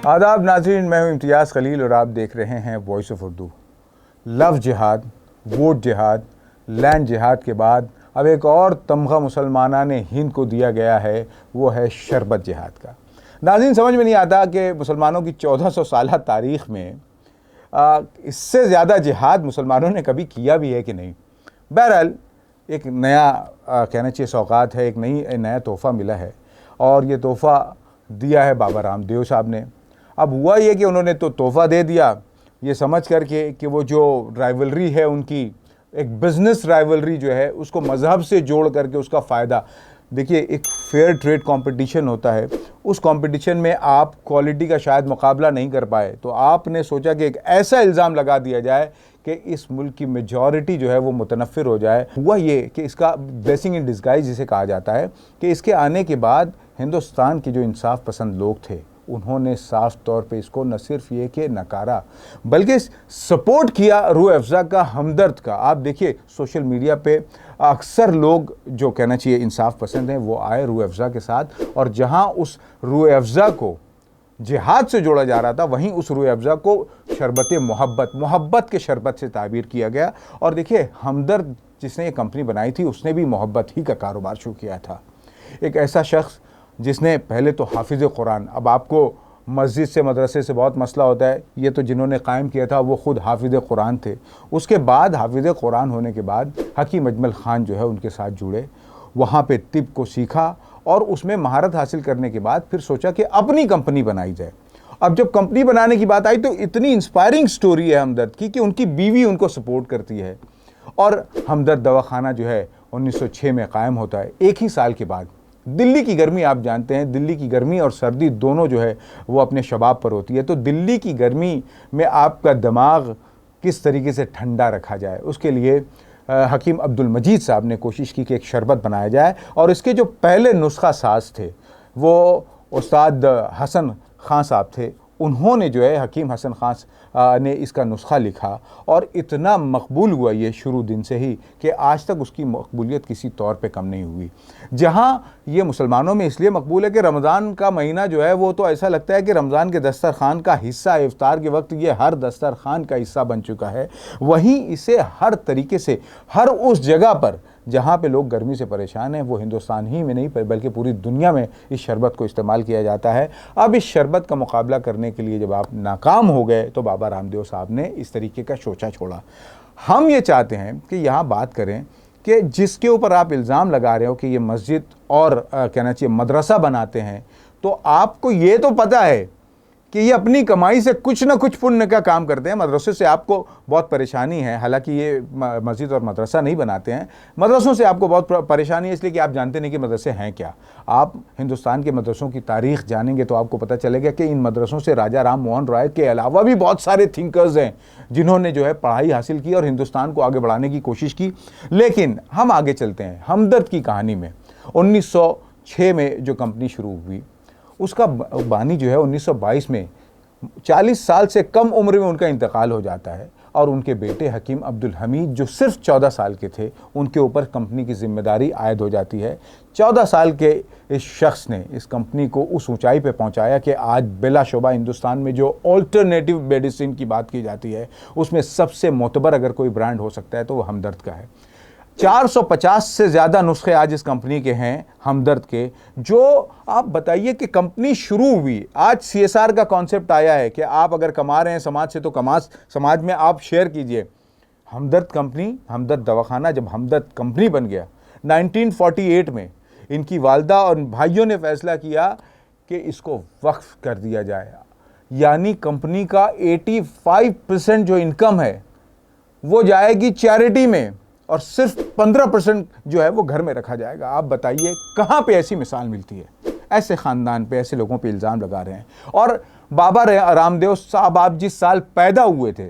आदाब नाज़रीन, मैं हूं इम्तियाज़ खलील और आप देख रहे हैं वॉइस ऑफ उर्दू। लव जिहाद, वोट जिहाद, लैंड जिहाद के बाद अब एक और तमगा मुसलमाना ने हिंद को दिया गया है, वो है शरबत जिहाद का। नाज़रीन, समझ में नहीं आता कि मुसलमानों की 1400 साल तारीख़ में इससे ज़्यादा जिहाद मुसलमानों ने कभी किया भी है कि नहीं। बहरहाल एक नया कहना चाहिए सौगात है, एक नया तोहफ़ा मिला है और ये तोहफ़ा दिया है बाबा रामदेव साहब ने। अब हुआ ये कि उन्होंने तो तोहफ़ा दे दिया ये समझ करके कि वो जो राइवलरी है उनकी, एक बिज़नेस राइवलरी जो है उसको मज़हब से जोड़ करके उसका फ़ायदा। देखिए, एक फेयर ट्रेड कंपटीशन होता है, उस कंपटीशन में आप क्वालिटी का शायद मुकाबला नहीं कर पाए, तो आपने सोचा कि एक ऐसा इल्ज़ाम लगा दिया जाए कि इस मुल्क की मेजॉरिटी जो है वो मुतनफ़िर हो जाए। हुआ ये कि इसका ब्लेसिंग इन डिस्गाइज जिसे कहा जाता है कि इसके आने के बाद हिंदुस्तान के जो इंसाफ पसंद लोग थे उन्होंने साफ तौर पे इसको न सिर्फ ये कि नकारा बल्कि सपोर्ट किया रूह अफ़ज़ा का, हमदर्द का। आप देखिए सोशल मीडिया पे अक्सर लोग जो कहना चाहिए इंसाफ पसंद हैं वो आए रूह अफ़ज़ा के साथ, और जहां उस रूह अफ़ज़ा को जिहाद से जोड़ा जा रहा था वहीं उस रूह अफ़ज़ा को शरबत मोहब्बत के शरबत से ताबीर किया गया। और देखिए, हमदर्द जिसने ये कंपनी बनाई थी उसने भी मोहब्बत ही का कारोबार शुरू किया था। एक ऐसा शख्स जिसने पहले तो हाफिज़ कुरान, अब आपको मस्जिद से मदरसे से बहुत मसला होता है, ये तो जिन्होंने कायम किया था वो ख़ुद हाफिज़ कुरान थे। उसके बाद हाफिज़ कुरान होने के बाद हकीम अजमल ख़ान जो है उनके साथ जुड़े, वहाँ पे तिब को सीखा और उसमें महारत हासिल करने के बाद फिर सोचा कि अपनी कंपनी बनाई जाए। अब जब कंपनी बनाने की बात आई तो इतनी इंस्पायरिंग स्टोरी है हमदर्द की कि उनकी बीवी उनको सपोर्ट करती है और हमदर्द दवाखाना जो है 1906 में कायम होता है। एक ही साल के बाद दिल्ली की गर्मी, आप जानते हैं दिल्ली की गर्मी और सर्दी दोनों जो है वो अपने शबाब पर होती है, तो दिल्ली की गर्मी में आपका दिमाग किस तरीके से ठंडा रखा जाए उसके लिए हकीम अब्दुल मजीद साहब ने कोशिश की कि एक शरबत बनाया जाए। और इसके जो पहले नुस्खा साज थे वो उस्ताद हसन खां साहब थे, उन्होंने जो है हकीम हसन खां ने इसका नुस्खा लिखा और इतना मकबूल हुआ ये शुरू दिन से ही कि आज तक उसकी मकबूलियत किसी तौर पे कम नहीं हुई। जहाँ ये मुसलमानों में इसलिए मकबूल है कि रमज़ान का महीना जो है वो तो ऐसा लगता है कि रमज़ान के दस्तरखान का हिस्सा है, इफ्तार के वक्त ये हर दस्तरखान का हिस्सा बन चुका है। वहीं इसे हर तरीके से हर उस जगह पर जहाँ पे लोग गर्मी से परेशान हैं, वो हिंदुस्तान ही में नहीं बल्कि पूरी दुनिया में इस शरबत को इस्तेमाल किया जाता है। अब इस शरबत का मुकाबला करने के लिए जब आप नाकाम हो गए तो बाबा रामदेव साहब ने इस तरीके का सोचा छोड़ा। हम ये चाहते हैं कि यहाँ बात करें कि जिसके ऊपर आप इल्ज़ाम लगा रहे हो कि ये मस्जिद और कहना चाहिए मदरसा बनाते हैं, तो आपको ये तो पता है कि ये अपनी कमाई से कुछ ना कुछ पुण्य का काम करते हैं। मदरसे से आपको बहुत परेशानी है, हालांकि ये मस्जिद और मदरसा नहीं बनाते हैं। मदरसों से आपको बहुत परेशानी है इसलिए कि आप जानते नहीं कि मदरसे हैं क्या। आप हिंदुस्तान के मदरसों की तारीख़ जानेंगे तो आपको पता चलेगा कि इन मदरसों से राजा राम मोहन राय के अलावा भी बहुत सारे थिंकर्स हैं जिन्होंने जो है पढ़ाई हासिल की और हिंदुस्तान को आगे बढ़ाने की कोशिश की। लेकिन हम आगे चलते हैं हमदर्द की कहानी में। 1906 में जो कंपनी शुरू हुई उसका बानी जो है 1922 में 40 साल से कम उम्र में उनका इंतकाल हो जाता है और उनके बेटे हकीम अब्दुल हमीद जो सिर्फ 14 साल के थे उनके ऊपर कंपनी की जिम्मेदारी आयद हो जाती है। 14 साल के इस शख्स ने इस कंपनी को उस ऊंचाई पे पहुंचाया कि आज बिलाशुबा हिंदुस्तान में जो ऑल्टरनेटिव मेडिसिन की बात की जाती है उसमें सबसे मोतबर अगर कोई ब्रांड हो सकता है तो वो हमदर्द का है। 450 से ज़्यादा नुस्खे आज इस कंपनी के हैं हमदर्द के। जो आप बताइए कि कंपनी शुरू हुई, आज CSR का कॉन्सेप्ट आया है कि आप अगर कमा रहे हैं समाज से तो समाज में आप शेयर कीजिए। हमदर्द कंपनी, हमदर्द दवाखाना जब हमदर्द कंपनी बन गया 1948 में, इनकी वालदा और भाइयों ने फैसला किया कि इसको वक्फ कर दिया जाए, यानी कंपनी का 85% जो इनकम है वो जाएगी चैरिटी में और सिर्फ 15% जो है वो घर में रखा जाएगा। आप बताइए कहाँ पे ऐसी मिसाल मिलती है? ऐसे ख़ानदान पे ऐसे लोगों पे इल्ज़ाम लगा रहे हैं। और बाबा रामदेव साहब आप जिस साल पैदा हुए थे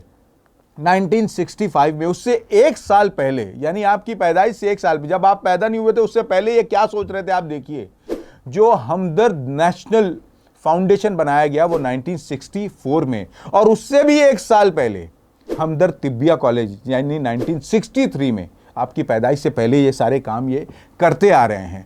1965 में, उससे एक साल पहले, यानी आपकी पैदाइश से एक साल, जब आप पैदा नहीं हुए थे उससे पहले ये क्या सोच रहे थे आप देखिए। जो हमदर्द नेशनल फाउंडेशन बनाया गया वो 1964 में, और उससे भी एक साल पहले हमदर्द तिब्बिया कॉलेज यानी 1963 में, आपकी पैदाइश से पहले ये सारे काम ये करते आ रहे हैं।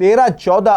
13-14